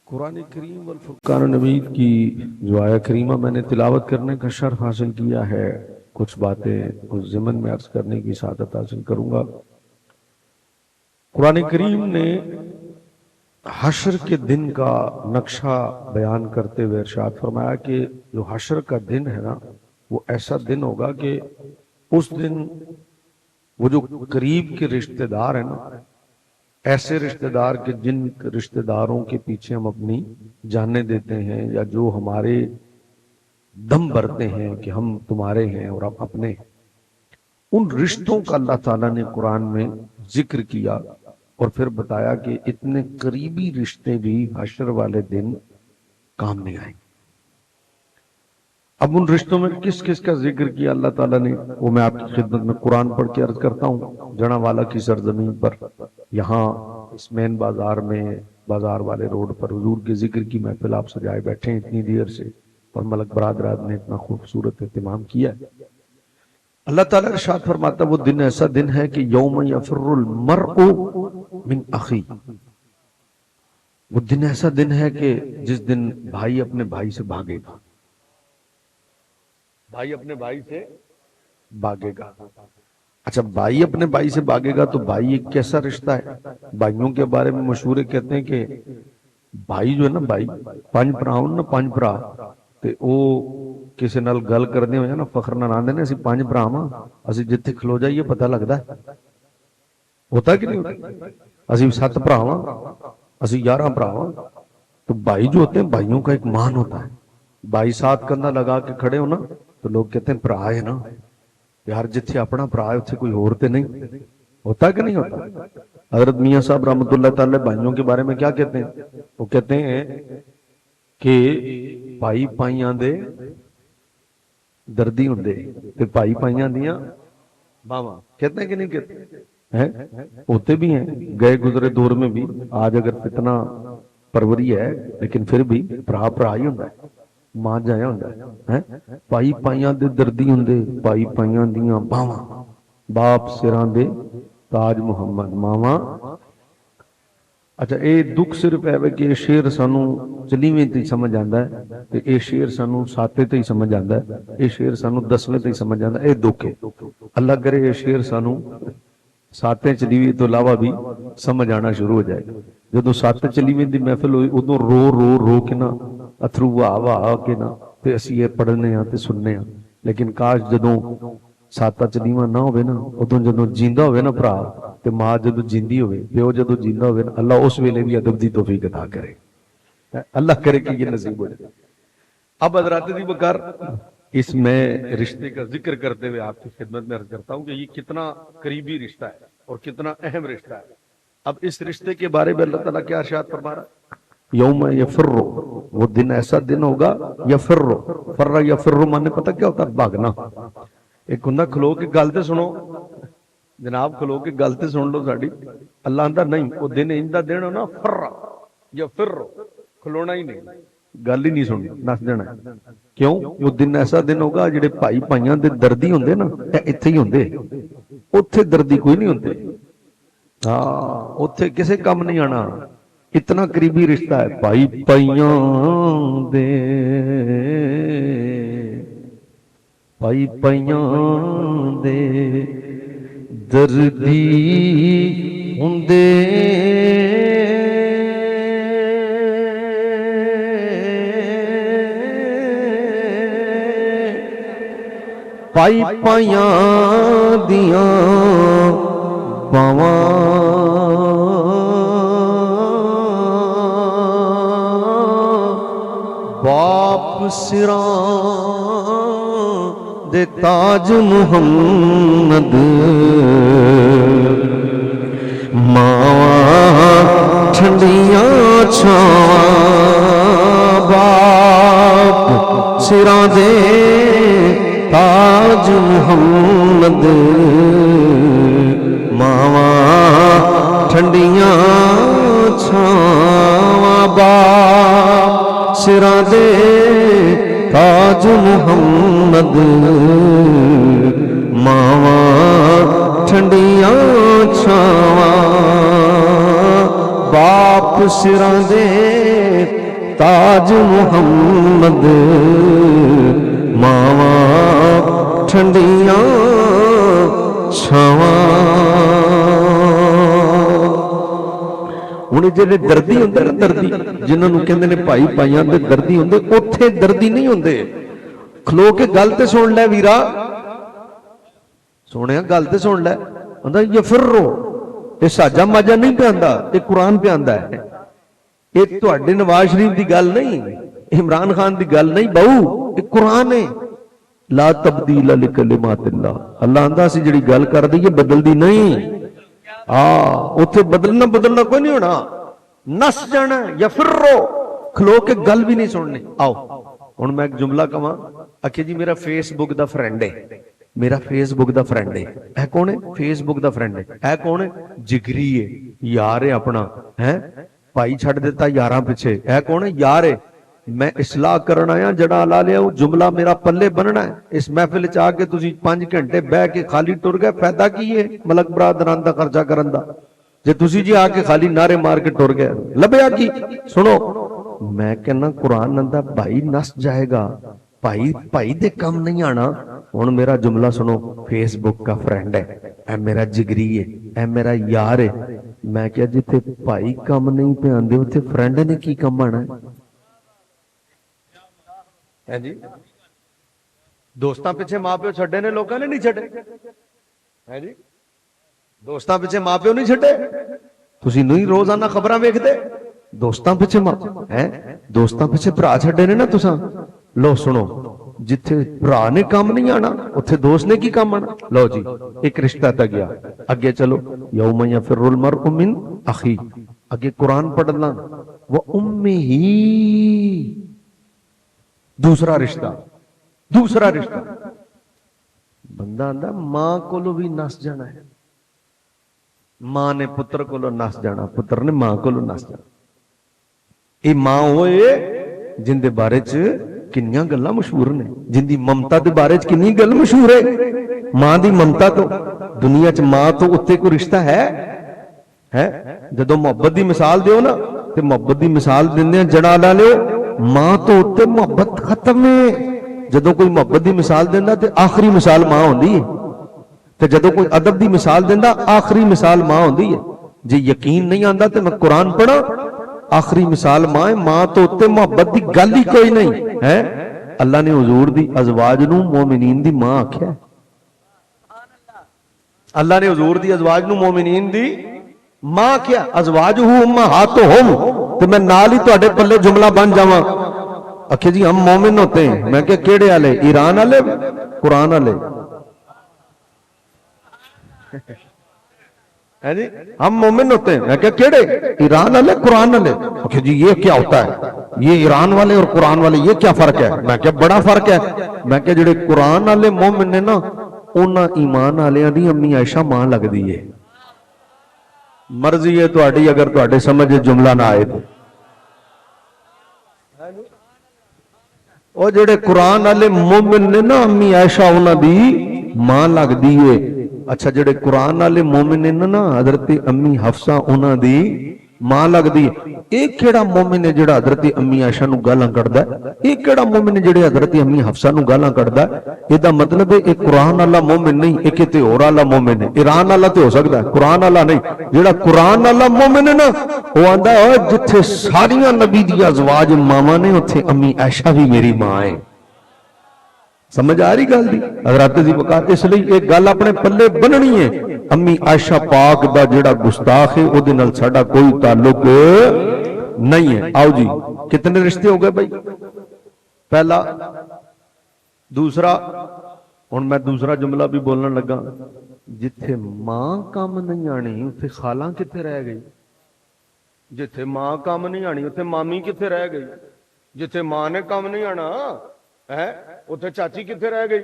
قرآن کریم والفرقان الحمید کی جو آیہ کریمہ میں نے تلاوت کرنے کا شرف حاصل کیا ہے، کچھ باتیں اس ضمن میں عرض کرنے کی سعادت حاصل کروں گا۔ قرآن کریم نے حشر کے دن کا نقشہ بیان کرتے ہوئے ارشاد فرمایا کہ جو حشر کا دن ہے نا، وہ ایسا دن ہوگا کہ اس دن وہ جو قریب کے رشتہ دار ہیں نا، ایسے رشتہ دار کے جن رشتہ داروں کے پیچھے ہم اپنی جانیں دیتے ہیں یا جو ہمارے دم بھرتے ہیں کہ ہم تمہارے ہیں اور ہم اپنے ہیں، ان رشتوں کا اللہ تعالیٰ نے قرآن میں ذکر کیا اور پھر بتایا کہ اتنے قریبی رشتے بھی حشر والے دن کام نہیں آئیں گے۔ اب ان رشتوں میں کس کس کا ذکر کیا اللہ تعالیٰ نے، وہ میں آپ کی خدمت میں قرآن پڑھ کے عرض کرتا ہوں۔ جنا والا کی سرزمین پر، یہاں اس مین بازار میں، بازار والے روڈ پر حضور کے ذکر کی محفل آپ سجائے بیٹھے ہیں اتنی دیر سے، اور ملک برادرات نے اتنا خوبصورت اہتمام کیا ہے۔ اللہ تعالیٰ ارشاد فرماتا وہ دن ایسا دن ہے کہ یوم یفر المرء من اخی، وہ دن ایسا دن ہے کہ جس دن بھائی اپنے بھائی سے بھاگے گا، بھائی اپنے بھائی سے بھاگے گا۔ اچھا، بھائی اپنے بھائی سے بھاگے گا تو بھائی ایک کیسا رشتہ ہے؟ بھائیوں کے بارے میں مشہور کہتے ہیں کہ بھائی جو ہے نا، بھائی پنج پراؤن نا، پنج پرا تے او کسی نال گل کرنے ہوئے نا فخر نال آندے نے اسی پنج پرا ہاں، اسی جتھے کھلو جائیے پتہ لگدا ہے، ہوتا کہ نہیں ہوتا؟ اسی 7 بھرا ہاں، اسی 11 بھرا ہاں۔ تو بھائی جو ہوتے ہیں، بھائیوں کا ایک مان ہوتا ہے۔ بھائی ساتھ کندھا لگا کے کھڑے ہو نا تو لوگ کہتے ہیں بھرا ہے نا یار، جتھے اپنا بھرا ہے اتھے کوئی اور تے نہیں، ہوتا کہ نہیں ہوتا؟ حضرت میاں صاحب رحمۃ اللہ تعالی بھائیوں کے بارے میں کیا کہتے ہیں؟ وہ کہتے ہیں کہ بھائی پائیاں دے دردی ہوندے تے بھائی پائیاں دیاں باواں، کہتے ہیں کہ نہیں کہتے ہیں؟ ہوتے بھی ہیں گئے گزرے دور میں بھی، آج اگر فتنہ پروری ہے لیکن پھر بھی بھرا بھرا ہی ہوندا ہے، ماں جایا ہوندا ہے۔ بھائی پائیاں دے دردی ہوندے، بھائی پائیاں دیاں باواں، باپ سراں دے تاج محمد ماواں۔ اچھا، اے دکھ صرف ہے کہ یہ شعر سانو چلیویں تے سمجھ آندا ہے تے اے شعر سانو ساتے تے سمجھ آندا ہے، اے شعر سانو 10ویں تے سمجھ آندا ہے، اے دکھ ہے۔ اللہ کرے یہ شعر سانو ساتے چلیویں تو علاوہ بھی سمجھ آنا شروع ہو جائے۔ جدوں ساتے چلیویں دی محفل ہوئی ادوں رو رو رو کے نا، اتھرو واہ کے نا تے اسی یہ پڑھنے ہاں تے سننے ہاں، لیکن کاش جدوں ساتا چلیواں نہ ہوئے نا، ادوں جدوں جیندہ ہوئے نا بھرا تے ماں جدوں جیندی ہوئے، پیو جدوں جیندہ ہوئے نا، اللہ اس ویلے بھی ادب دی توفیق عطا کرے، اللہ کرے کہ یہ نصیب ہو جائے۔ اب حضرات دی بکار اس میں رشتے کا ذکر کرتے ہوئے آپ کی خدمت میں عرض کرتا ہوں کہ یہ کتنا قریبی رشتہ ہے اور کتنا اہم رشتہ ہے۔ اب اس رشتے کے بارے میں اللہ تعالیٰ کیا ارشاد فرما رہا ہے؟ یوم یفر، وہ دن ایسا دن ہوگا، یفر، فر یفر مانے پتہ کیا ہوتا ہے؟ بھاگنا۔ ایک ہندہ کھلو کے گل تے سنو جناب، کھلو کے گل تے سن لو ساڈی، اللہ آندا نہیں، وہ دن اندا دن ہو نا، فر یفر، کھلونا ہی نہیں، گل ہی نہیں سننی، نس جانا ہے۔ کیوں؟ وہ دن ایسا دن ہوگا جڑے بھائی بھائیاں دے دردی ہوندے نا، ایتھے ہی ہوندے، اوتھے دردی کوئی نہیں ہوندے، ہاں اوتھے کسے کم نہیں آنا، اتنا قریبی رشتہ ہے۔ بھائی بھائیاں دے، بھائی بھائیاں دے دردی ہوندے، بھائی بھائیاں دیاں باواں، باپ سراں دے تاج محمد، ماواں ٹھنڈیاں چھاواں، باپ سراں دے تاج محمد، ماواں ٹھنڈیاں چھاواں، باپ سراں دے تاج محمد، ماواں ٹھنڈیاں چھاواں، باپ سراں دے تاج محمد ماواں ٹھنڈیاں چھاواں ہن جڑے دردی ہوندے نا دردی جنہاں نوں کہندے نے بھائی بھائیاں دے دردی ہوندے اوتھے دردی نہیں ہوندے کھلو کے گل تے سن لے ویرا سونے گل تے سن لے آندا یفرو یہ ساجا ماجا نہیں پہ یہ قرآن پہ آندا ہے یہ تواڈے نواز شریف دی گل نہیں عمران خان دی گل نہیں بہو یہ قرآن ہے لا تبدیل لکلمات اللہ اللہ آندا سی جڑی گل کر دی یہ بدل دی نہیں اوتھے بدلنا کوئی نہیں ہونا نس جانا یفرو کھلو کے گل بھی نہیں سننی آؤ ہن میں ایک جملہ کہاں آکھے جی میرا فیس بک دا فرینڈ ہے میرا فیس بک دا فرینڈ ہے اے کون ہے فیس بک دا فرینڈ ہے اے کون ہے جگری ہے یار ہے اپنا ہے بھائی چھڑ دیتا یاراں پیچھے اے کون ہے یار ہے میں اصلاح کرنا آیا جڑا لا لیا جملہ میرا پلے بننا ہے اس محفل چ آ کے تسی 5 گھنٹے بہ کے خالی ٹر گئے فائدہ کی ہے ملک برادران دا خرچہ کرن دا جے تسی جی آ کے خالی نعرے مار کے ٹر گئے لبیا کی سنو میں کہنا قرآن اندر بھائی نس جائے گا بھائی دے کم نہیں آنا ہن میرا جملہ سنو فیس بک کا فرینڈ ہے اے میرا جگری ہے اے میرا یار ہے میں کیا جتھے بھائی کم نہیں پہ آندے اوتھے فرینڈ نے کی کم آنا ہے جی دوستاں پیچھے ماں پیو چھڈے نے لوکاں نے نہیں چھڈے ہے جی دوستاں پیچھے ماں پیو نہیں چھڈے تسی نہیں روزانہ خبراں ویکھدے دوستاں پیچھے ماں ہیں دوستاں پیچھے بھرا چھڈے نے نا تساں لو سنو جتھے بھرا نے کام نہیں آنا اتھے دوست نے کی کام آنا لو جی ایک رشتہ تا گیا اگے چلو یوم یفر المرء من اخی اگے قرآن پڑھنا وہ امی ہی دوسرا رشتہ بندہ آندا ماں کولو بھی نس جانا ہے ماں نے پتر کولو نس جانا پتر نے ماں کولو نس جانا یہ ماں ہوئے جن دے بارے چ کنیاں گلاں مشہور نے جن دی ممتا دے بارے چ کنی گل مشہور ہے ماں دی ممتا تو دنیا چ ماں تو اتنے کوئی رشتہ ہے جدو محبت دی مثال دیو نا تے محبت دی مثال دیندے جڑا لا لیو ماں تو اتنے محبت ختم ہے جدو کوئی محبت دی مثال دیندا تے آخری مثال ماں ہوندی ہے تے جدو کوئی ادب دی مثال دیندا آخری مثال ماں ہوندی ہے جے یقین نہیں آندا تے میں قرآن پڑھا آخری مثال ماں ہے ماں تو اتنے محبت دی گل ہی کوئی نہیں ہے اللہ نے حضور دی ازواج نو مومنین دی ماں آکھیا اللہ نے حضور دی ازواج نو مومنین دی ماں کیا ازواجہ امہاتہم تو میں نال ہی تواڈے پلے جملہ بن جاواں اکھے جی ہم مومن ہوتے ہیں میں کہ کیڑے والے ایران والے قرآن والے جی ہم مومن ہوتے ہیں میں کہ کیڑے ایران والے قرآن والے اکھے جی یہ کیا ہوتا ہے یہ ایران والے اور قرآن والے یہ کیا فرق ہے میں کہ بڑا فرق ہے میں کہ جڑے قرآن والے مومن نے نا انہاں ایمان والیاں دی امی عائشہ ماں لگدی ہے مرضی ہے تواڈی اگر تواڈے سمجھ جملہ نہ آئے تو او جڑے قرآن والے مومن نے نا امی عائشہ انہاں دی ماں لگدی ہے اچھا جڑے قرآن والے مومن نے نا حضرت امی حفصہ انہاں دی ماں لگدی ہے ایک کیڑا مومن ہے جڑا حضرت امی عائشہ نو گالاں کڈدا ہے ایک کیڑا مومن ہے جڑے حضرت امی حفصہ نو گالاں کڈدا ہے اے دا مطلب ہے ایک قرآن والا مومن نہیں ایک تے اور والا مومن ہے ایران والا تے ہو سکدا ہے قرآن والا نہیں جڑا قرآن والا مومن ہے نا او آندا ہے جتھے ساریاں نبی دی ازواج ماواں نے اوتھے امی عائشہ بھی میری ماں ہے سمجھ آ رہی گل دی حضرات دی وقار اس لیے ایک گل اپنے پلے بننی ہے امی عائشہ پاک دا جڑا گستاخ ہے او دے نال ساڈا کوئی تعلق نہیں ہے آؤ جی کتنے رشتے ہو گئے بھائی پہلا دوسرا ہن میں دوسرا جملہ بھی بولن لگا جتھے ماں کام نہیں آنی اوتھے خالاں کتے رہ گئی جتھے ماں کام نہیں آنی اوتھے مامی کتے رہ گئی جتھے ماں نے کام نہیں آنا ہے اتنے چاچی کتنے رہ گئی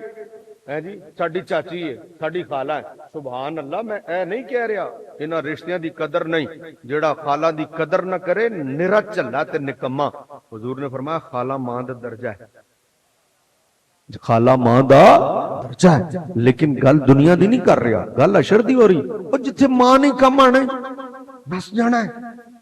ہے جی ساڈی چاچی ہے ساڈی خالہ ہے سبحان اللہ میں اے نہیں کہہ رہا انہاں رشتیاں دی قدر نہیں جڑا خالہ دی قدر نہ کرے نرا چلا تے نکما حضور نے فرمایا خالہ ماں دا درجہ ہے خالہ ماں دا درجہ ہے لیکن گل دنیا دی نہیں کر رہا گل اشر دی ہو رہی اور جتھے ماں نہیں کم آنے بس جانا ہے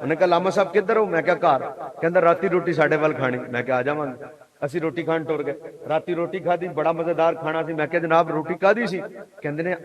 ਉਹਨੇ ਕਿਹਾ ਲਾਮਾ ਸਾਹਿਬ ਕਿੱਧਰ ਹੋ? ਮੈਂ ਕਿਹਾ ਘਰ। ਕਹਿੰਦਾ ਰਾਤੀ ਰੋਟੀ ਸਾਡੇ ਵੱਲ ਖਾਣੀ। ਮੈਂ ਕਿਹਾ ਆ ਜਾਵਾਂਗੇ। ਅਸੀਂ ਰੋਟੀ ਖਾਣ ਟੁਰ ਗਏ। ਰਾਤੀ ਰੋਟੀ ਖਾਦੀ, ਬੜਾ ਮਜ਼ੇਦਾਰ ਖਾਣਾ ਸੀ। ਮੈਂ ਕਿਹਾ ਜਨਾਬ ਰੋਟੀ ਕਾਦੀ ਸੀ? ਕਹਿੰਦੇ ਨੇ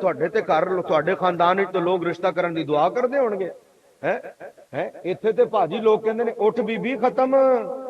ਤੁਹਾਡੇ ਤੇ ਘਰ ਤੁਹਾਡੇ ਖਾਨਦਾਨ ਵਿੱਚ ਤਾਂ ਲੋਕ ਰਿਸ਼ਤਾ ਕਰਨ ਦੀ ਦੁਆ ਕਰਦੇ ਹੋਣਗੇ ਹੈ ਇੱਥੇ ਤੇ ਭਾਜੀ ਲੋਕ ਕਹਿੰਦੇ ਨੇ ਉੱਠ ਬੀਬੀ ਖਤਮ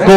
2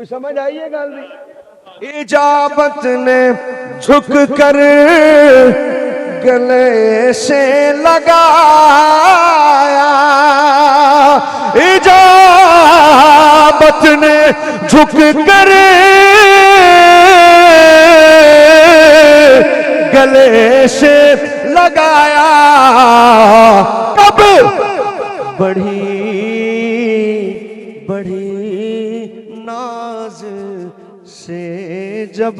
کوئی سمجھ آئیے گل نہیں. اجابت نے جھک کر گلے سے لگایا, اجابت نے جھک کر گلے سے لگایا, کب بڑھی ناز سے جب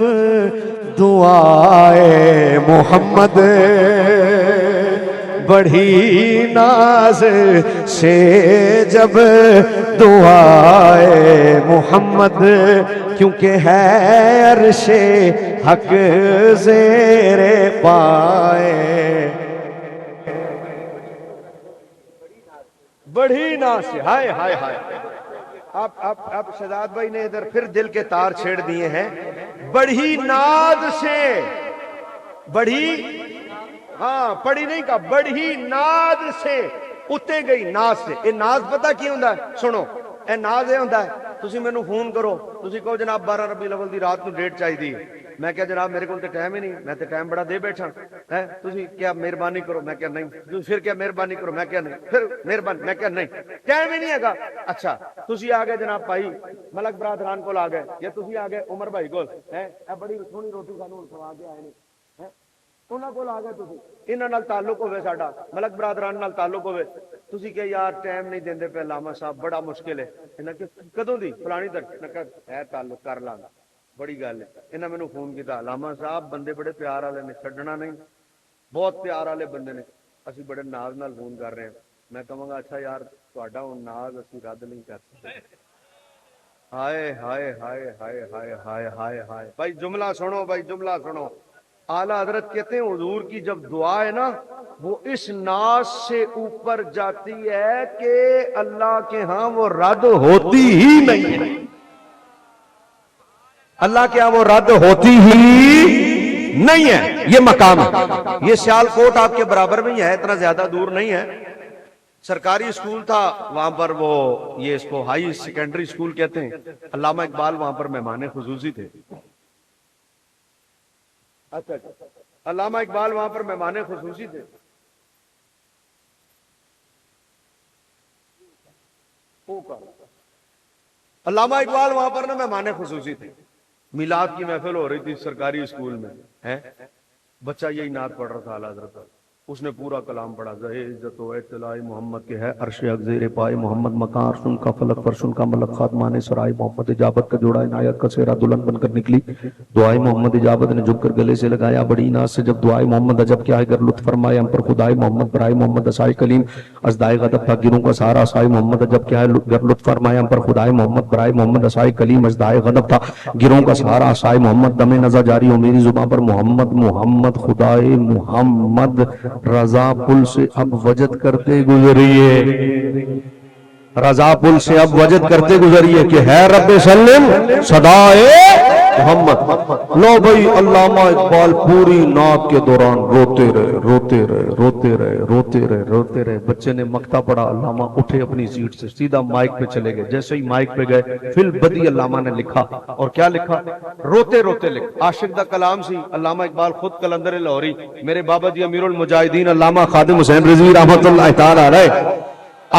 دعائے محمد, بڑھی ناز سے جب دعائے محمد, کیونکہ ہے عرش حق زیر پائے. بڑھی ناز سے, ہائے ہائے ہائے. اب شہزاد بھائی نے ادھر پھر دل کے تار چھیڑ دیے ہیں. بڑھی ناز سے, بڑھی, ہاں پڑھی نہیں کہا, بڑھی ناز سے, اتے گئی ناز سے. اے ناز پتہ کی ہوندا ہے؟ سنو, اے ناز اے ہوندا ہے تسی مینوں فون کرو, تسی کہو جناب 12 ربیع الاول دی رات نو ڈیٹ چاہیے, میں کہا جناب میرے کول تے ٹائم ہی نہیں, میں تے ٹائم بڑا دے بیٹھا ہے, تسی کیا مہربانی کرو, میں کہا نہیں, پھر کیا مہربانی کرو, میں کہا نہیں, پھر مہربانی, میں کہا نہیں, ٹائم ہی نہیں ہے گا. اچھا تسی آ گئے جناب بھائی ملک برادران کول آ گئے, یا تسی آ گئے عمر بھائی کول, ہے اے بڑی سونی روٹی سانوں کھوا کے آئے نے, انہاں کول آ گئے تسی, انہاں نال تعلق ہوے ساڈا, ملک برادران نال تعلق ہوے, تسی کہ یار ٹائم نہیں دیندے پے علامہ صاحب, بڑا مشکل ہے. انہاں کہ کدوں دی فلانی تک, میں کہا ہے تعلق کر لاں گا, بڑی گل ہے. انہاں مینوں فون کیتا, علامہ صاحب بندے بڑے پیار والے نے, چھڈنا نہیں, بہت پیار والے بندے نے, اسی بڑے ناز نال فون کر رہے ہیں. میں کہاں گا اچھا یار تہاڈا ہن ناز اسی رد نہیں کر سکتے. ہائے ہائے ہائے ہائے ہائے ہائے ہائے ہائے. بھائی جملہ سنو, بھائی جملہ سنو. اعلیٰ حضرت کہتے ہیں حضور کی جب دعا ہے نا وہ اس ناز سے اوپر جاتی ہے کہ اللہ کے ہاں وہ رد ہوتی ہی نہیں ہے. اللہ کے ہاں وہ رد ہوتی ہی نہیں ہے. یہ مقام ہے. یہ سیالکوٹ آپ کے برابر میں ہی ہے, اتنا زیادہ دور نہیں ہے. سرکاری اسکول تھا وہاں پر, وہ یہ اس کو ہائی سیکنڈری اسکول کہتے ہیں. علامہ اقبال وہاں پر مہمان خصوصی تھے. اچھا علامہ اقبال وہاں پر مہمان خصوصی تھے. علامہ اقبال وہاں پر نا مہمان خصوصی تھے. میلاد کی محفل ہو رہی تھی سرکاری اسکول میں, ہے بچہ یہی نعت پڑھ رہا تھا اعلیٰ حضرت, اس نے پورا کلام پڑھا. زہے عزت و اطلاع محمد کے ہے عرش اگزیر پائے محمد, مکان عرشن کا فلک فرشن کا ملک, خاتمان سرائے محمد, اجابت کا جوڑا عنایت کا سیرا دلہن بن کر نکلی. دعائے محمد اجابت نے جھک کر گلے سے لگایا, بڑی ناز سے جب دعائے محمد عجب کیا ہے گر لطف فرمائے ہم پر خدائے محمد, برائے محمد اسائے کلیم ازدائے غضب تھا گروں کا سارا اسائے محمد عجب کیا ہے گر لطف فرمائے ہم پر خدائے محمد, برائے محمد اسائے کلیم ازدائے غضب تھا گروں کا سارا اسائے محمد. دم نظر جاری ہو میری زبان پر محمد محمد خدائے محمد, رضا پل سے اب وجد کرتے گزریے, رضا پل سے اب وجد کرتے گزریے کہ ہے رب سلم صدائے محمد. لو بھائی علامہ اقبال پوری نعت کے دوران روتے رہے روتے رہے روتے رہے روتے رہے روتے رہے. بچے نے مقطع پڑھا, علامہ اٹھے اپنی سیٹ سے سیدھا مائک پہ چلے گئے. جیسے ہی مائک پہ گئے فی البدی علامہ نے لکھا, اور کیا لکھا؟ روتے روتے لکھا. عاشق دا کلام سی. علامہ اقبال خود قلندر لاہوری, میرے بابا جی امیر المجاہدین علامہ خادم حسین رضوی رحمۃ اللہ تعالی علیہ,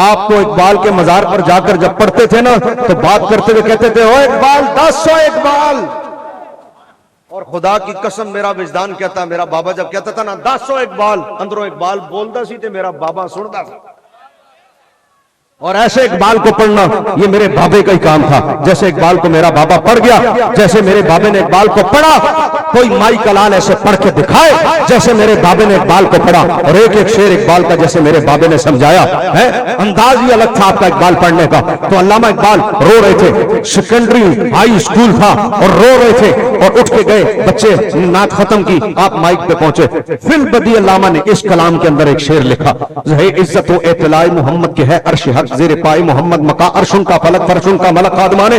آپ کو اقبال کے مزار پر جا کر جب پڑھتے تھے نا تو بات کرتے ہوئے کہتے تھے او اقبال 10 اقبال, اور خدا کی قسم میرا وجدان کہتا, میرا بابا جب کہتا تھا نا 10 اقبال, اندروں اقبال بولتا سی تے میرا بابا سنتا سی. اور ایسے اقبال کو پڑھنا یہ میرے بابے کا ہی کام تھا. جیسے اقبال کو میرا بابا پڑھ گیا, جیسے میرے بابے نے اقبال کو پڑھا, کوئی مائی کلال ایسے پڑھ کے دکھائے جیسے میرے بابے نے اقبال کو پڑھا, اور ایک ایک شعر اقبال کا جیسے میرے بابے نے سمجھایا ہے. انداز ہی الگ تھا آپ کا اقبال پڑھنے کا. تو علامہ اقبال رو رہے تھے, سیکنڈری ہائی اسکول تھا اور رو رہے تھے, اور اٹھ کے گئے بچے, نعت ختم کی, آپ مائک پہ پہنچے. فی البدی علامہ نے اس کلام کے اندر ایک شعر لکھا, ہے عزت و اطلاع محمد کے ہے عرش حق زیر پائے محمد, مکا عرشن کا فلک فرشن کا ملک, خادمانے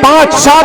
5-7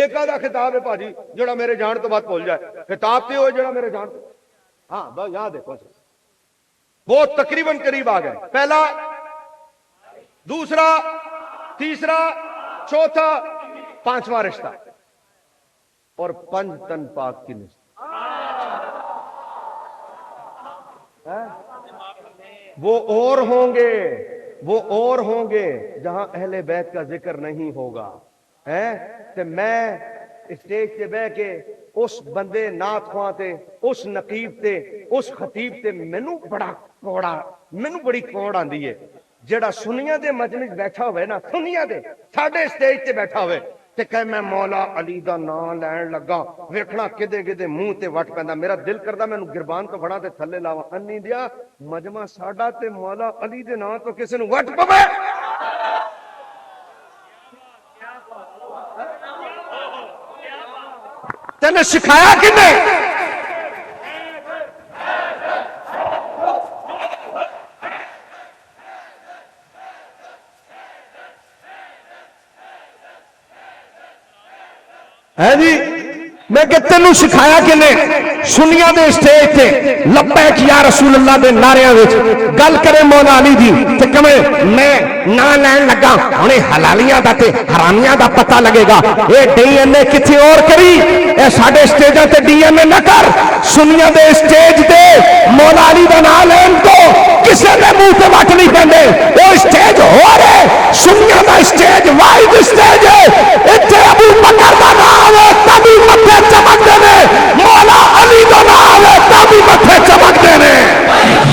ایک آدھا خطاب ہے پاجی جڑا میرے جان تو بات بھول جائے، خطاب تے ہوئے جڑا میرے جان تو، ہاں بس یہاں دیکھو وہ تقریباً قریب آ گئے، پہلا دوسرا تیسرا چوتھا پانچواں رشتہ اور پنج تن پاک کی نسبت، وہ اور ہوں گے، وہ اور ہوں گے جہاں اہل بیت کا ذکر نہیں ہوگا، تے میں اسٹیج تے بہ کے اس بندے نعت خواں تے اس نقیب تے اس خطیب تے مینوں بڑی کوڑ آندی ہے جڑا سنیاں دے مجلس بیٹھا ہوئے نا، سنیاں دے ساڈے اسٹیج تے بیٹھا ہوئے تے کہ میں مولا علی دا نام لین لگا، ویکھنا کدے کدے منہ تے وٹ پیندا، میرا دل کردا مینوں گربان تو بڑا تے تھلے لاواں، انی دیا مجمع ساڈا تے مولا علی دے نام تو کسے نوں وٹ پوے۔ تینے سکھایا کنے؟ ہے جی میں کہ تینوں سکھایا کنے؟ سنیاں دے اسٹیج تے لبیک یا رسول اللہ دے نعریاں وچ گل کرے مولا علی دی تے کہے میں نہ لین لگا، ہنے حلالیاں دا تے حرامیاں دا پتہ لگے گا، اے ڈی این اے کتھے اور کری، اے ساڈے اسٹیجاں تے ڈی این اے نہ کر، سنیاں دے اسٹیج تے مولا علی دا نام لین تو کسے دے منہ تے وٹ نہیں پیندے، او اسٹیج ہو رہے سنیاں دا اسٹیج واحد اسٹیج ہے، ایتھے ابو بکر دا نام ہے تبھی متھے چمکدے نے، مولا علی دا نام ہے تبھی متھے چمکدے نے۔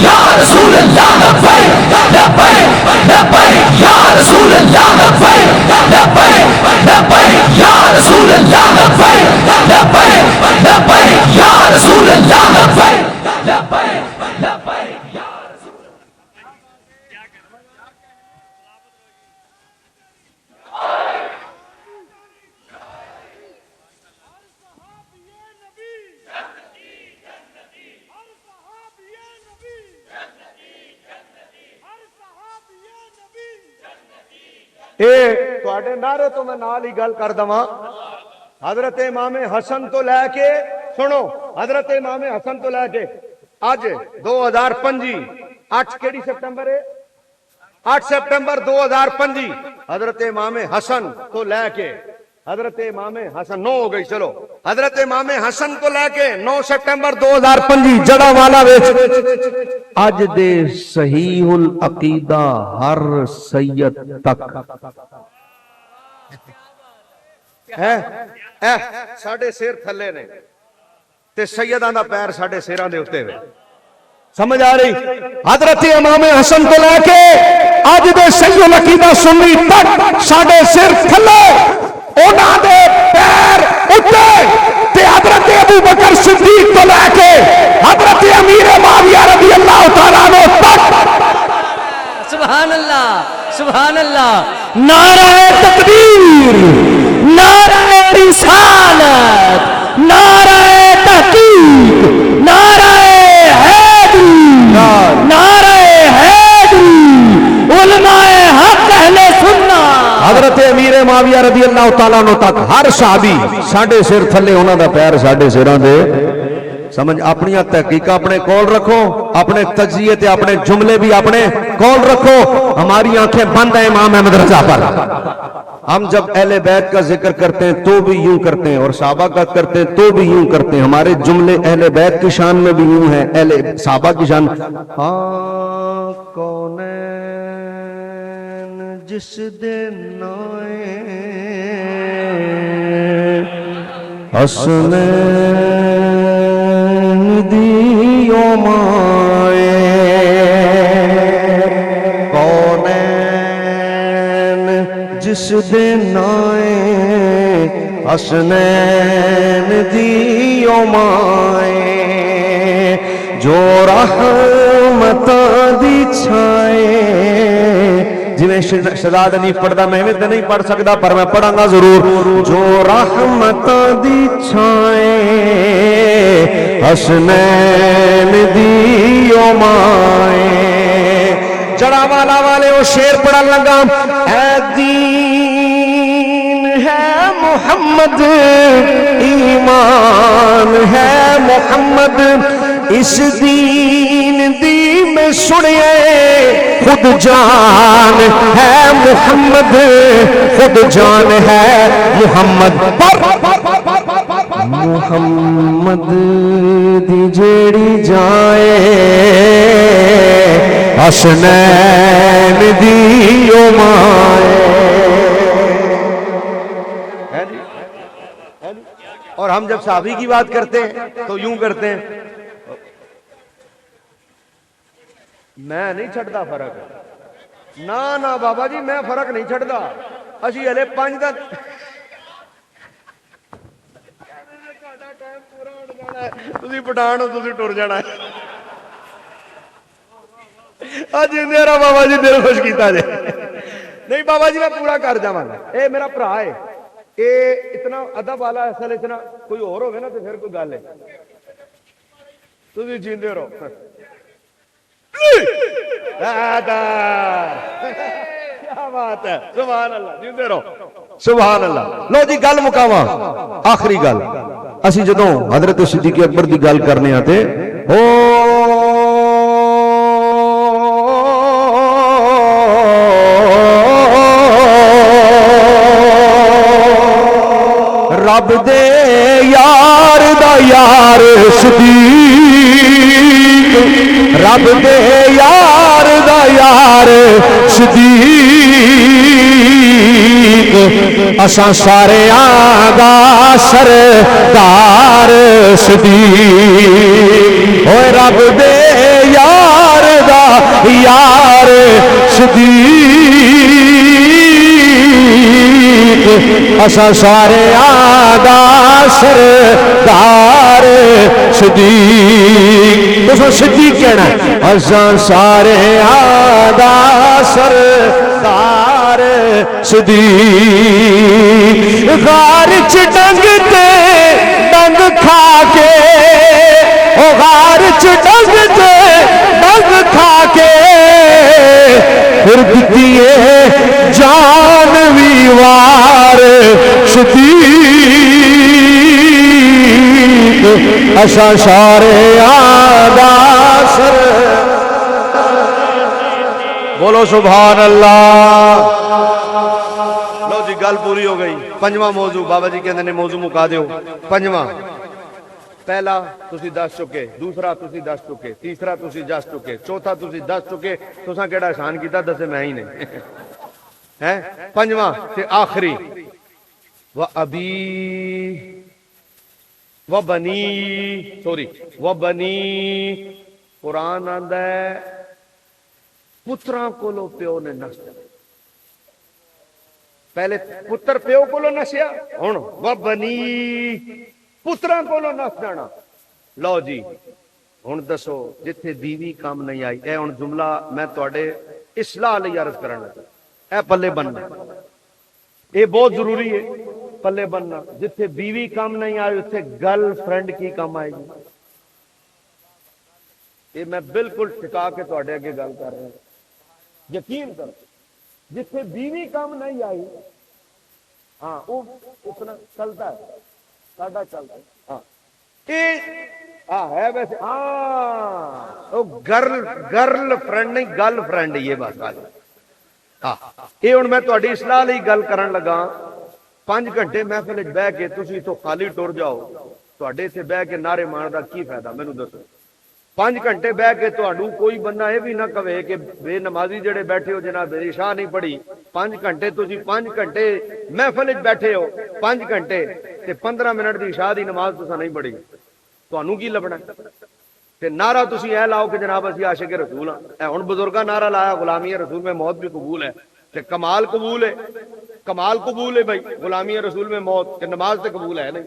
یا رسول اللہ لبیک لبیک لبیک یا رسول اللہ لبیک لبیک لبیک یا رسول اللہ لبیک لبیک لبیک یا رسول اللہ لبیک لبیک لبیک یا رسول تواڈے نعرے تو میں نال ہی گل کر دواں، حضرت امام حسن تو لے کے سنو، حضرت امام حسن تو لے کے اج 2025 8 کیڑی سپٹمبر ہے 8 سپٹمبر 2025 حضرت امام حسن تو لے کے حضرت امام حسن 9 ہو گئی، چلو حضرت امام حسن کو لے کے 9 سپٹمبر 2025 جڑا والا وچ اج دے صحیح العقیدہ ہر سید تک ساڈے سر تھلے نے تے سیداں دا پیر ساڈے سراں دے اوتے وے، سمجھ آ رہی؟ حضرت امام حسن کو لے کے اج دے صحیح العقیدہ سنی تک ساڈے سر تھلے انہاں دے پیر اٹھے، تے حضرت ابو بکر صدیق کو لے کے حضرت امیر معاویہ رضی اللہ تعالیٰ عنہ تک، سبحان اللہ سبحان اللہ، نعرہ تکبیر، نعرہ رسالت، نعرہ تحقیق، نعرہ حیدری، نعرہ حیدری، علماء حق اہل سنت، حضرت امیر معاویہ رضی اللہ تعالیٰ عنہ تک ہر صحابی ساڈے سر تھلے انہاں دا پیر ساڈے سراں دے، سمجھ اپنی تحقیق اپنے کول رکھو، اپنے تجزیے تے اپنے جملے بھی اپنے کول رکھو، ہماری آنکھیں بند ہیں امام احمد رضا پر، ہم جب اہل بیت کا ذکر کرتے ہیں تو بھی یوں کرتے ہیں اور صحابہ کا کرتے ہیں تو بھی یوں کرتے ہیں، ہمارے جملے اہل بیت کی شان میں بھی یوں ہیں، اہل صحابہ کی شان کونین جس دن آئے حسنین دیو مائے، کونین جس دن آئے حسنین دیو مائے، جو رحمتاں دی چھائے، جی میں شہزاد حنیف پڑھدا میں تے نہیں پڑھ سکدا پر میں پڑھاں گا ضرور، جو رحمتاں دی چھائے حسنین دیو مائے، جڑا والا والے وہ شیر پڑھن لگا، اے دین ہے محمد ایمان ہے محمد اس دین دی میں سنیے خود جان ہے محمد خود جان ہے محمد محمد دی جیڑی جائے حسنین دی مائے. اور ہم جب صحابی کی بات کرتے ہیں تو یوں کرتے ہیں میں نہیں چھڑتا فرق نہ بابا جی میں فرق نہیں چھڑتا اسی ہلے 5 دا تسی پٹھان ہو تسی ٹر جانا ہے اج میرا بابا جی دل خوش کیتا جائے نہیں بابا جی میں پورا کر جاواں گا اے میرا بھرا ہے اے اتنا ادب والا اصل اتنا کوئی اور ہوگا نا تو پھر کوئی گل ہے تسی جیندے رہو کیا بات ہے سبحان اللہ جیندے رہو سبحان اللہ. لو جی گل مکاواں آخری گل اسی جدوں حضرت صدیق اکبر دی گل کرنے آتے او رب دے یار دا یار صدیق رب دے یار دا یار صدیق اساں سارے آگا سردار صدیق اوے رب دے یار دا یار صدیق اساں سارے آگا سردار صدیق تو صدیق کہنا ہے اساں سارے آگا سردار صدیق غار چ ڈنگ تے ڈنگ کھا کے او غار چ ڈنگ تے ڈنگ کھا کے پھر دیئے جان وی وار صدیق اساں سارے آدھا سر بولو سبحان اللہ. لو جی گل پوری ہو گئی. 5واں موضوع بابا جی کہندے نے موضوع مکا دیو. 5واں پہلا تسی دس چکے دوسرا تسی دس چکے تیسرا تسی دس چکے چوتھا تسی دس چکے تساں کیڑا احسان کیتا دسے میں ہی نہیں ہیں. 5واں تے آخری وَأَبِي وَبَنِي سوری وَبَنِي قرآن آندا ہے پتراں کولو پیو نے نس پہلے پتر پیو کولو نسیا ہن وَبَنِي پتراں کولو نس جانا. لو جی ہن دسو جتھے بیوی کام نہیں آئی اے ہن جملہ میں تواڈے اصلاح لئی عرض کرن لگا اے پلے بننا یہ بہت ضروری ہے پلے بننا. جتھے بیوی کام نہیں آئی اتنے گرل فرینڈ کی کام آئے گی. یہ میں بالکل ٹکا کے تواڈے اگے گل کر رہا ہوں یقین کرو جتھے بیوی کام نہیں آئی ہاں وہ اتنا چلتا ہے ساڈا چلتا ہے ہاں ہے ویسے ہاں گرل فرینڈ نہیں گرل فرینڈ یہ بات ہاں یہ ہوں میں تہاڈی اصلاح لئی گل کرن لگا. 5 گھنٹے محفل وچ بیٹھ کے تسی تو خالی ٹر جاؤ تہاڈے تے بیٹھ کے نعرے مارن دا کی فائدہ مینوں دسو. 5 گھنٹے بیٹھ کے تہاڈو کوئی بندہ یہ بھی نہ کہے کہ بے نمازی جڑے بیٹھے ہو جناب عشاء نہیں پڑھی 5 گھنٹے تسی 5 گھنٹے محفل وچ بیٹھے ہو 5 گھنٹے تے 15 منٹ دی عشاء دی نماز تساں نہیں پڑھی تانوں کی لبنا تے نعرہ تسی اے لاؤ کہ جناب اسی عاشق رسول ہاں. اے ہن بزرگاں نعرہ لایا غلامی رسول میں موت بھی قبول ہے تے کمال قبول ہے بھائی غلامی رسول میں موت تے نماز تے قبول ہے نہیں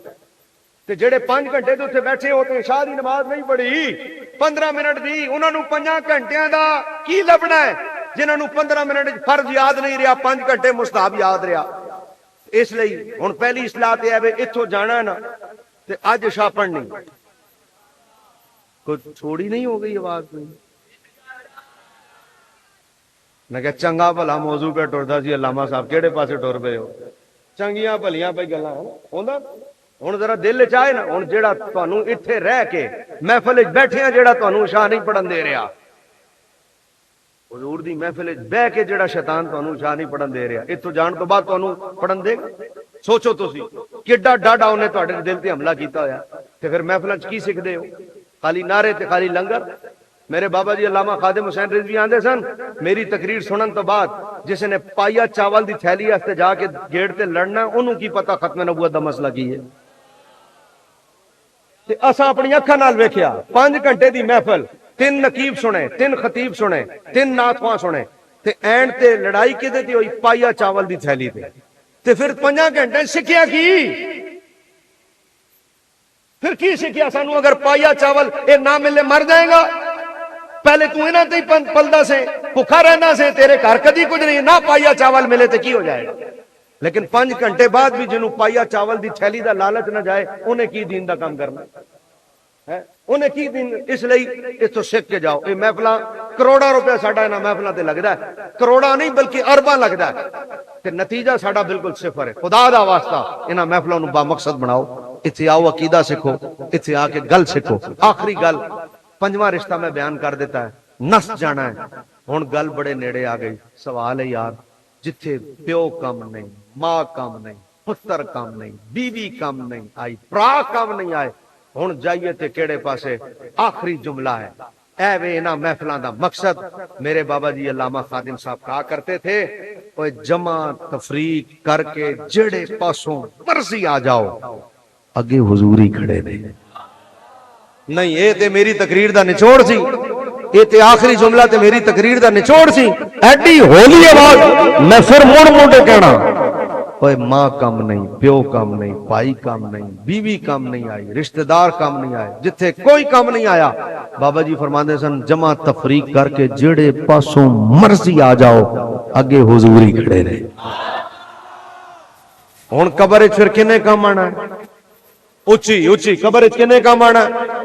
تے جڑے 5 گھنٹے تے اوتھے بیٹھے ہو تے عشاء دی نماز نہیں پڑھی 15 منٹ دی انہاں نوں 5 گھنٹیاں دا کی لبنا ہے جنہاں نوں 15 منٹ فرض یاد نہیں رہیا 5 گھنٹے مستحب یاد رہیا. اس لئی ہن پہلی اصلاح تے ہے ایتھوں جانا ہے نا تے اج عشاء پڑھنی کوئی چھوڑی نہیں ہو گئی آواز نہیں. میں کہ چنگا بھلا موضوع پہ ٹردا سی علامہ صاحب کیڑے پاسے ٹر پے ہو ਚੰਗੀਆਂ ਭਲੀਆਂ ਪਈ ਗੱਲਾਂ ਹੁੰਦਾ। ਹੁਣ ਜ਼ਰਾ ਦਿਲ ਚ ਆਏ ਨਾ, ਹੁਣ ਜਿਹੜਾ ਤੁਹਾਨੂੰ ਇੱਥੇ ਰਹਿ ਕੇ ਮਹਿਫਲ ਵਿੱਚ ਬੈਠਿਆ ਜਿਹੜਾ ਤੁਹਾਨੂੰ ਸ਼ਾਹ ਨਹੀਂ ਪੜਨ ਦੇ ਰਿਹਾ, ਹਜ਼ੂਰ ਦੀ ਮਹਿਫਲ ਵਿੱਚ ਬਹਿ ਕੇ ਜਿਹੜਾ ਸ਼ੈਤਾਨ ਤੁਹਾਨੂੰ ਸ਼ਾਹ ਨਹੀਂ ਪੜਨ ਦੇ ਰਿਹਾ, ਇੱਥੋਂ ਜਾਣ ਤੋਂ ਬਾਅਦ ਤੁਹਾਨੂੰ ਪੜਨ ਦੇਗਾ? ਸੋਚੋ ਤੁਸੀਂ ਕਿੱਡਾ ਡਾਢਾ ਉਹਨੇ ਤੁਹਾਡੇ ਦਿਲ ਤੇ ਹਮਲਾ ਕੀਤਾ ਹੋਇਆ। ਤੇ ਫਿਰ ਮਹਿਫਲਾਂ ਚ ਕੀ ਸਿੱਖਦੇ ਹੋ? ਖਾਲੀ ਨਾਰੇ ਤੇ ਖਾਲੀ ਲੰਗਰ। میرے بابا جی علامہ خادم حسین رضوی آندے سن میری تقریر سنن تو بعد جس نے پائیا چاول دی تھیلی واسطے جا کے گیٹ تے لڑنا انہوں کی پتہ ختم نبوت دا مسئلہ کی ہے. تے اساں اپنی اکھاں نال ویکھیا 5 گھنٹے دی محفل 3 نقیب سنے 3 خطیب سنے 3 نعت خواں سنے تے اینڈ تے لڑائی کدے تے ہوئی پائیا چاول دی تھیلی تے پھر 5 گھنٹے سکھیا کی پھر کی سکھیا سانو اگر پائیا چاول اے نہ ملے مر جائے گا. پہلے تو انہاں تے پلدا سے بھوکا رہنا سے تیرے گھر کدی کچھ نہیں نہ پائیا چاول ملے تے کی ہو جائے گا. لیکن 5 گھنٹے بعد بھی جنوں پائیا چاول دی تھیلی دا لالچ نہ جائے انہیں کی دین دا کام کرنا ہے انہیں کی دین. اس لئی اس تو سیکھ کے جاؤ. اے محفلاں کروڑا روپے ساڈا انہاں محفلاں تے لگدا ہے, کروڑا نہیں بلکہ ارباں لگدا ہے تے نتیجہ ساڈا بالکل صفر ہے. خدا دا واسطہ انہاں محفلاں نوں با مقصد بناؤ. اتھے آؤ عقیدہ سیکھو, اتھے آ کے گل سیکھو. آخری گل 5واں رشتہ میں بیان کر دیتا ہے, نس جانا ہے. ہن گل بڑے نیڑے آ گئی. سوال ہے یار جتھے پیو کم نہیں, ماں کم نہیں, پتر کم نہیں, بیوی کم نہیں آئی, پرا کم نہیں آئے, ہن جائیے تے کیڑے پاسے؟ آخری جملہ ہے اے وے انہاں محفلاں دا مقصد. میرے بابا جی علامہ خادم صاحب کہا کرتے تھے اوے جمع تفریق کر کے جڑے پاسوں مرضی آ جاؤ اگے حضور ہی کھڑے نے. نہیں اے تے میری تقریر دا نچوڑ سی, اے تے آخری جملہ تے میری تقریر دا نچوڑ سی. ایڈی ہولی آواز میں پھر موڑ موڑے کہنا اوے ماں کم نہیں, پیو کم نہیں, بھائی کم نہیں, بیوی کم نہیں آئی, رشتہ دار کم نہیں آئے, جتھے کوئی کم نہیں آیا. بابا جی فرماندے سن جمع تفریق کر کے جڑے پاسوں مرضی آ جاؤ اگے حضور ہی کھڑے نے. ہن قبر وچ پھر کنے کم آنا ہے؟ اچھی اچھی قبر وچ کنے کم آنا ہے؟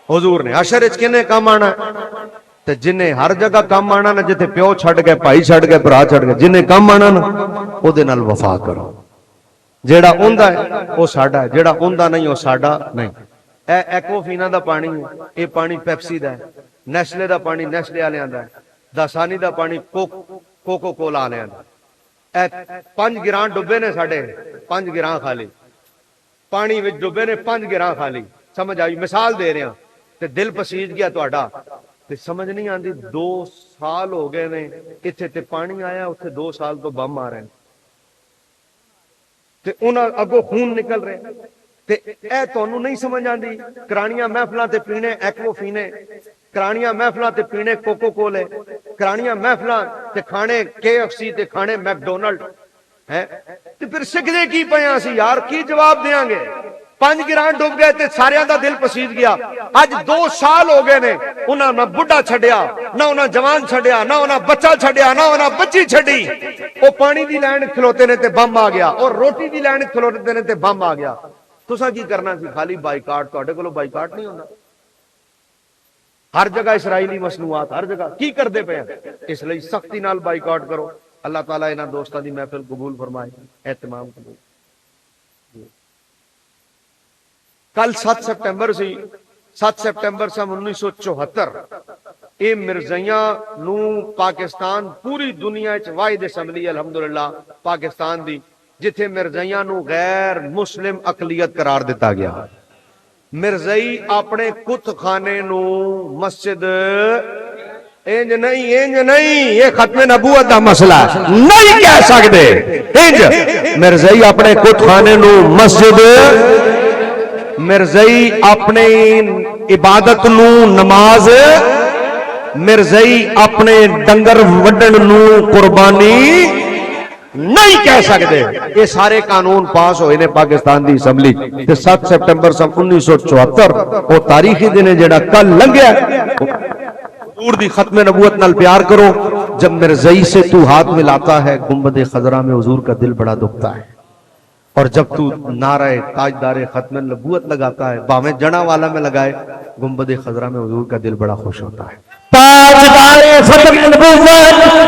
حضور نے. حشر وچ کنے کم آنا ہے؟ تے جنہیں ہر جگہ کم آنا نا, جتھے پیو چھڈ گئے, بھائی چھڈ گئے, بھرا چھڈ گئے, جنہیں کم آنا نا او دے نال وفا کرو. جیڑا اوندا ہے او ساڈا ہے, جیڑا اوندا نہیں او ساڈا نہیں. اے ایکوفینا دا پانی ہے, اے پانی پیپسی دا ہے, نیسلے دا پانی نیسلے والےاں دا ہے, داسانی دا پانی کوکو کولا والےاں دا. اے 5 گراں ڈبے نے ساڈے, 5 گراں خالی پانی وچ ڈبے نے, 5 گراں خالی. سمجھ آئی؟ مثال دے رہے ہیں. تے دل پسیج گیا تہاڈا تے سمجھ نہیں آندی 2 سال ہو گئے نے اتھے تے پانی آیا, اتھے 2 سال تو بم آ رہے ہیں تے انہاں اگوں خون نکل رہے ہیں. تے اے تانوں نہیں سمجھ آندی. کرانیاں محفلاں تے پینے ایکو فینے, کرانیاں محفلاں تے پینے کوکو کولے, کرانیاں محفلاں تے کھانے KFC تے کھانے میکڈونلڈ ہیں. تے پھر سکھدے کی پیاں سی یار, کی جواب دیاں گے؟ 5 گراں ڈوب گئے تے ساریاں دا دل پسیج گیا. اج 2 سال ہو گئے نے, انہاں نہ بڈھا چھڈیا, نہ انہاں جوان چھڈیا, نہ انہاں بچہ چھڈیا, نہ انہاں بچی چھڈی. او پانی دی لائن کھلوتے نے تے بم آ گیا, اور روٹی دی لائن کھلوتے نے تے بم آ گیا. تساں کی کرنا سی؟ خالی بائیکاٹ. تہاڈے کولوں بائیکاٹ نہیں ہوندا. ہر جگہ اسرائیلی مصنوعات, ہر جگہ کی کردے پے ہیں. اس لیے سختی نال بائیکاٹ کرو. اللہ تعالیٰ انہاں دوستاں دی محفل قبول فرمائے, اہتمام قبول. کل 7 سپٹمبر سی, 7 سپٹمبر سن 1974. اے مرزائیاں نو پاکستان پوری دنیا وچ واحد اسمبلی الحمدللہ پاکستان دی جتھے مرزائیاں نو غیر مسلم اقلیت قرار دیتا گیا. مرزائی اپنے کت خانے نو مسجد انج نہیں یہ ختم نبوت دا مسئلہ نہیں کہہ سکتے. انج مرزائی اپنے کت خانے نو مسجد, مرزائی اپنے عبادت نو نماز, مرزائی اپنے ڈنگر وڈن نو قربانی نہیں کہہ سکتے. یہ سارے قانون پاس ہوئے نے پاکستان دی اسمبلی. 7 سپٹمبر سن 1974 وہ تاریخی دن ہے جڑا کل لنگیا. حضور دی ختم نبوت نال پیار کرو. جب مرزائی سے تو ہاتھ ملاتا ہے گنبد خضرا میں حضور کا دل بڑا دکھتا ہے, اور جب تو نعرہ تاجدار ختم نبوت لگاتا ہے باویں جنا والا میں لگائے گنبد خضرا میں حضور کا دل بڑا خوش ہوتا ہے. تاجدار ختم نبوت